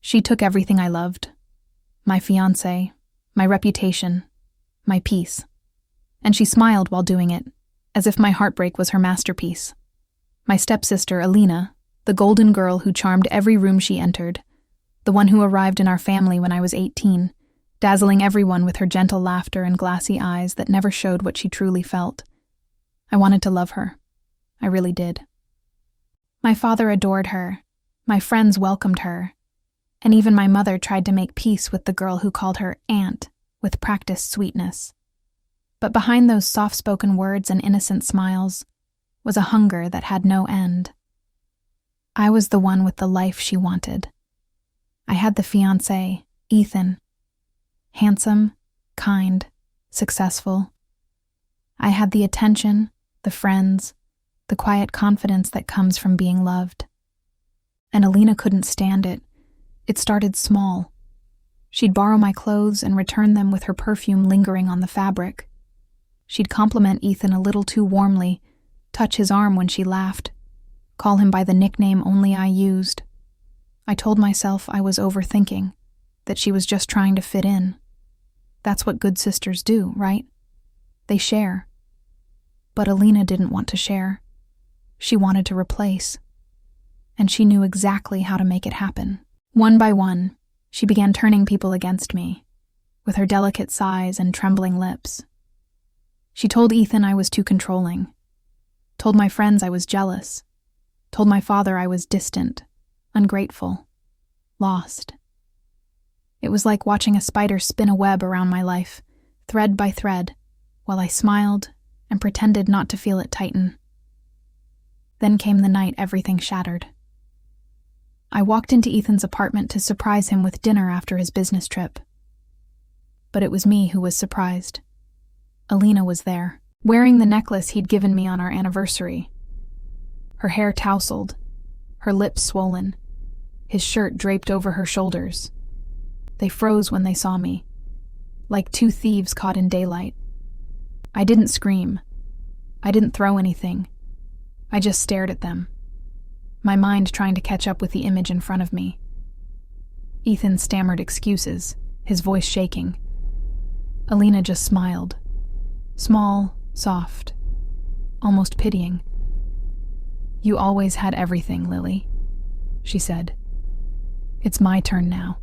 She took everything I loved. My fiancé, my reputation, my peace. And she smiled while doing it, as if my heartbreak was her masterpiece. My stepsister, Alina, the golden girl who charmed every room she entered, the one who arrived in our family when I was 18, dazzling everyone with her gentle laughter and glassy eyes that never showed what she truly felt. I wanted to love her. I really did. My father adored her, my friends welcomed her, and even my mother tried to make peace with the girl who called her aunt with practiced sweetness. But behind those soft-spoken words and innocent smiles was a hunger that had no end. I was the one with the life she wanted. I had the fiancé, Ethan. Handsome, kind, successful. I had the attention, the friends, the quiet confidence that comes from being loved. And Alina couldn't stand it. It started small. She'd borrow my clothes and return them with her perfume lingering on the fabric. She'd compliment Ethan a little too warmly, touch his arm when she laughed, call him by the nickname only I used. I told myself I was overthinking, that she was just trying to fit in. That's what good sisters do, right? They share. But Alina didn't want to share. She wanted to replace. And she knew exactly how to make it happen. One by one, she began turning people against me, with her delicate sighs and trembling lips. She told Ethan I was too controlling, told my friends I was jealous, told my father I was distant, ungrateful, lost. It was like watching a spider spin a web around my life, thread by thread, while I smiled and pretended not to feel it tighten. Then came the night everything shattered. I walked into Ethan's apartment to surprise him with dinner after his business trip. But it was me who was surprised. Alina was there, wearing the necklace he'd given me on our anniversary. Her hair tousled, her lips swollen, his shirt draped over her shoulders. They froze when they saw me, like two thieves caught in daylight. I didn't scream. I didn't throw anything. I just stared at them, my mind trying to catch up with the image in front of me. Ethan stammered excuses, his voice shaking. Alina just smiled. Small, soft, almost pitying. "You always had everything, Lily," she said. "It's my turn now."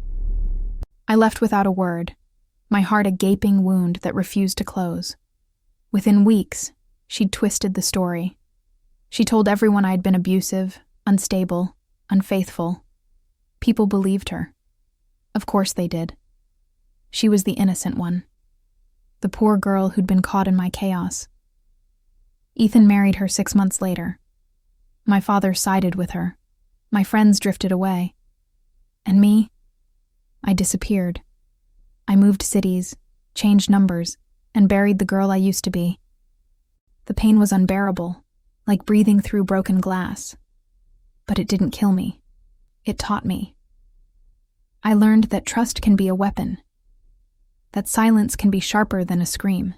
I left without a word, my heart a gaping wound that refused to close. Within weeks, she'd twisted the story. She told everyone I'd been abusive, unstable, unfaithful. People believed her. Of course they did. She was the innocent one. The poor girl who'd been caught in my chaos. Ethan married her 6 months later. My father sided with her. My friends drifted away. And me? I disappeared. I moved cities, changed numbers, and buried the girl I used to be. The pain was unbearable, like breathing through broken glass. But it didn't kill me. It taught me. I learned that trust can be a weapon, that silence can be sharper than a scream,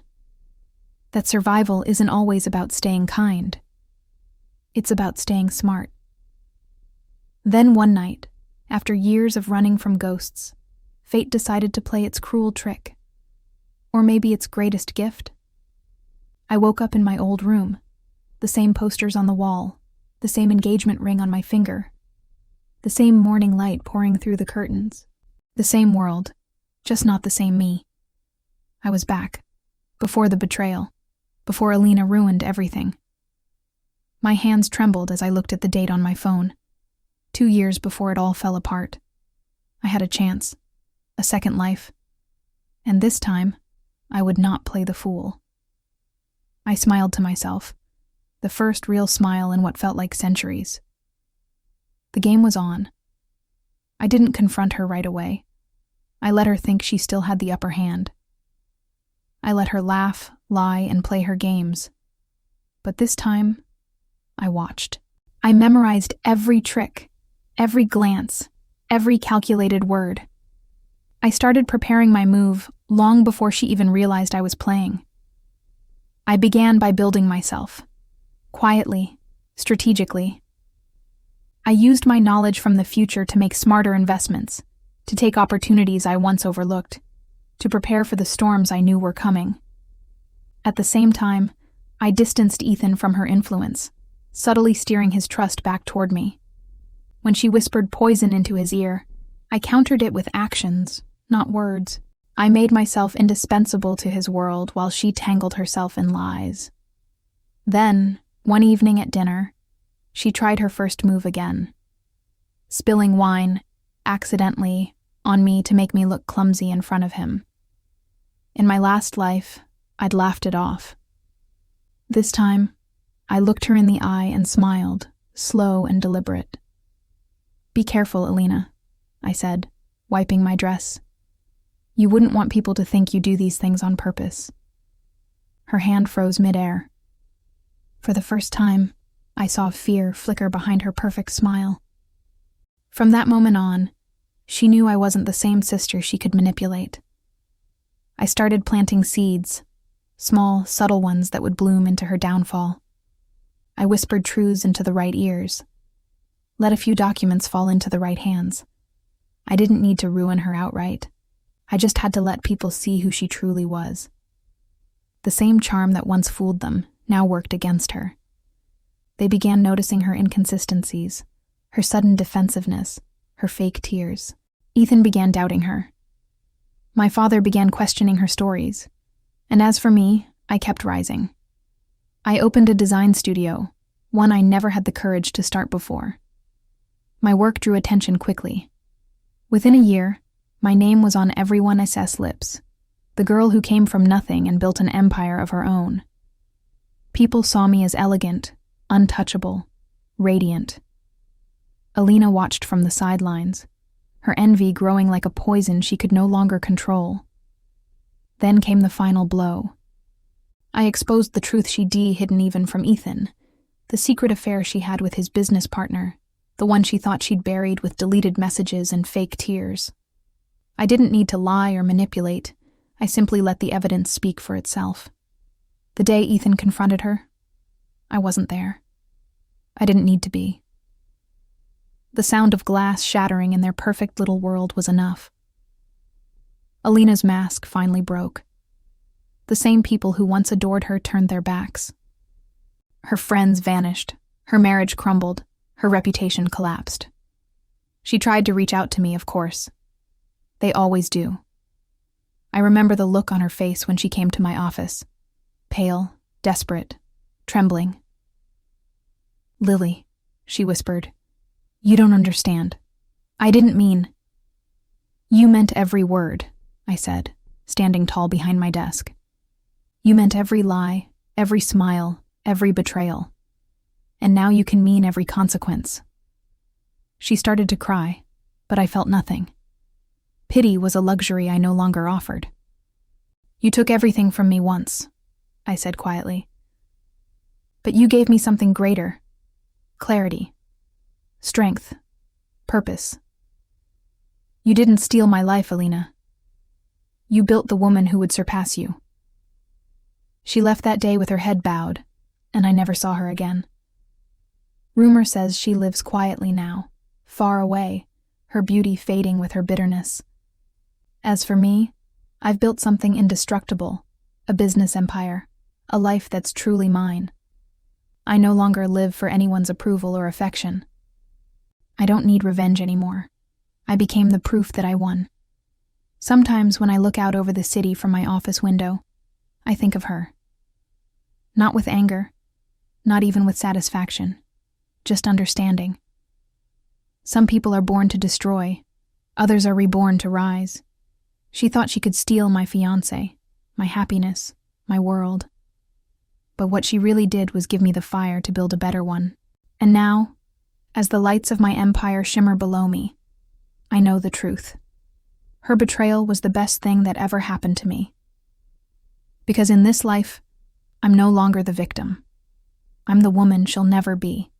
that survival isn't always about staying kind. It's about staying smart. Then one night, after years of running from ghosts, fate decided to play its cruel trick. Or maybe its greatest gift. I woke up in my old room, the same posters on the wall, the same engagement ring on my finger, the same morning light pouring through the curtains, the same world, just not the same me. I was back, before the betrayal, before Alina ruined everything. My hands trembled as I looked at the date on my phone. 2 years before it all fell apart. I had a chance, a second life, and this time, I would not play the fool. I smiled to myself, the first real smile in what felt like centuries. The game was on. I didn't confront her right away. I let her think she still had the upper hand. I let her laugh, lie, and play her games. But this time, I watched. I memorized every trick, every glance, every calculated word. I started preparing my move long before she even realized I was playing. I began by building myself, quietly, strategically. I used my knowledge from the future to make smarter investments, to take opportunities I once overlooked, to prepare for the storms I knew were coming. At the same time, I distanced Ethan from her influence, subtly steering his trust back toward me. When she whispered poison into his ear, I countered it with actions, not words. I made myself indispensable to his world while she tangled herself in lies. Then, one evening at dinner, she tried her first move again, spilling wine, accidentally, on me to make me look clumsy in front of him. In my last life, I'd laughed it off. This time, I looked her in the eye and smiled, slow and deliberate. "Be careful, Alina," I said, wiping my dress. "You wouldn't want people to think you do these things on purpose." Her hand froze midair. For the first time, I saw fear flicker behind her perfect smile. From that moment on, she knew I wasn't the same sister she could manipulate. I started planting seeds, small, subtle ones that would bloom into her downfall. I whispered truths into the right ears, let a few documents fall into the right hands. I didn't need to ruin her outright. I just had to let people see who she truly was. The same charm that once fooled them now worked against her. They began noticing her inconsistencies, her sudden defensiveness, her fake tears. Ethan began doubting her. My father began questioning her stories. And as for me, I kept rising. I opened a design studio, one I never had the courage to start before. My work drew attention quickly. Within a year, my name was on everyone else's lips, the girl who came from nothing and built an empire of her own. People saw me as elegant, untouchable, radiant. Alina watched from the sidelines, her envy growing like a poison she could no longer control. Then came the final blow. I exposed the truth she'd hidden even from Ethan, the secret affair she had with his business partner, the one she thought she'd buried with deleted messages and fake tears. I didn't need to lie or manipulate. I simply let the evidence speak for itself. The day Ethan confronted her, I wasn't there. I didn't need to be. The sound of glass shattering in their perfect little world was enough. Alina's mask finally broke. The same people who once adored her turned their backs. Her friends vanished, her marriage crumbled, her reputation collapsed. She tried to reach out to me, of course. They always do. I remember the look on her face when she came to my office. Pale, desperate, trembling. "Lily," she whispered, "you don't understand. I didn't mean—" "You meant every word," I said, standing tall behind my desk. "You meant every lie, every smile, every betrayal. And now you can mean every consequence." She started to cry, but I felt nothing. Pity was a luxury I no longer offered. "You took everything from me once," I said quietly. "But you gave me something greater. Clarity. Strength. Purpose. You didn't steal my life, Alina. You built the woman who would surpass you." She left that day with her head bowed, and I never saw her again. Rumor says she lives quietly now, far away, her beauty fading with her bitterness. As for me, I've built something indestructible, a business empire, a life that's truly mine. I no longer live for anyone's approval or affection. I don't need revenge anymore. I became the proof that I won. Sometimes when I look out over the city from my office window, I think of her. Not with anger, not even with satisfaction, just understanding. Some people are born to destroy, others are reborn to rise. She thought she could steal my fiancé, my happiness, my world. But what she really did was give me the fire to build a better one. And now, as the lights of my empire shimmer below me, I know the truth. Her betrayal was the best thing that ever happened to me. Because in this life, I'm no longer the victim. I'm the woman she'll never be.